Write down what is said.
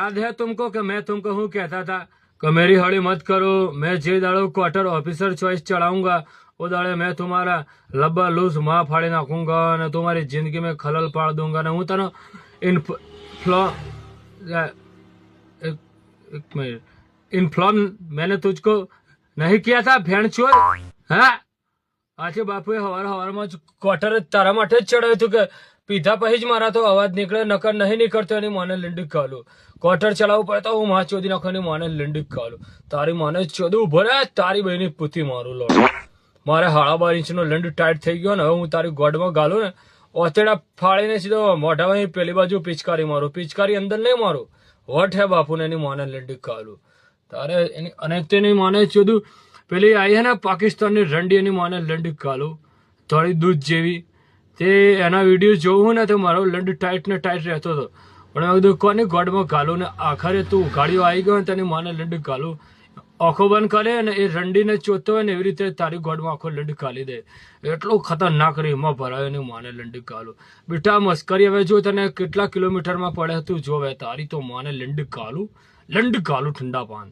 याद है तुमको कि मैं तुमको हूँ कहता था कि मेरी हड़ी मत करो, मैं जे दाड़ो क्वार्टर ऑफिसर चॉइस चढ़ाऊंगा वो दाड़े मैं तुम्हारा लब्बा लूज माँ फाड़ी नाखूंगा ने तुम्हारी जिंदगी में खलल पाड़ दूंगा ने हूँ तनो इन्फ्लॉम मैंने तुझको नहीं किया था भेड़ चोर। हाँ આજે બાપુએ હવારમાં જ ક્વાર્ટર તારા માટે જ ચડાવ્યું હતું કે પીધા પછી જ મારા તો અવાજ નીકળે નકર નહીં નીકળતો એની માને લીંડી કાલું ક્વાર્ટર ચલાવવું પડે તો હું માં ચોદી નાખો એની માને લીંડી કાલું તારી માને ચોદું ઉભો રહે તારી બહેની પૂતી મારું લોડ મારે 12.5 ઇંચનો લીંડ ટાઈટ થઈ ગયો ને હવે હું તારી ગોડમાં ગાલું ને ઓતેડા ફાળીને સીધો મોઢામાં પેલી બાજુ પિચકારી મારું પિચકારી અંદર નહીં મારું વટ હે બાપુને એની માને લીંડી કાલું તારે એની અને તેની માને ચોદું પેલી આવી હે ને પાકિસ્તાનની રંડી એની માને લંડ કાલો થોડી દૂધ જેવી તે એના વિડીયો જોવું ને તો મારો લંડ ટાઈટ ને ટાઈટ રહેતો હતો પણ મેં કીધું કોની ગોડમાં ગાલું ને આખરે તું ઉઘાડીઓ આવી ગયો ને તેની માને લંડ ગાલું આંખો બંધ કરે ને એ રંડીને ચોતો હોય ને એવી રીતે તારી ગોડમાં આખો લંડ કાલી દે એટલું ખતરનાક રીમાં ભરાયો એની માને લંડ કાલું બેટા મસ્કરી હવે જો તને કેટલા કિલોમીટરમાં પડે તું જોવે તારી તો માને લંડ કાલું ઠંડા પાન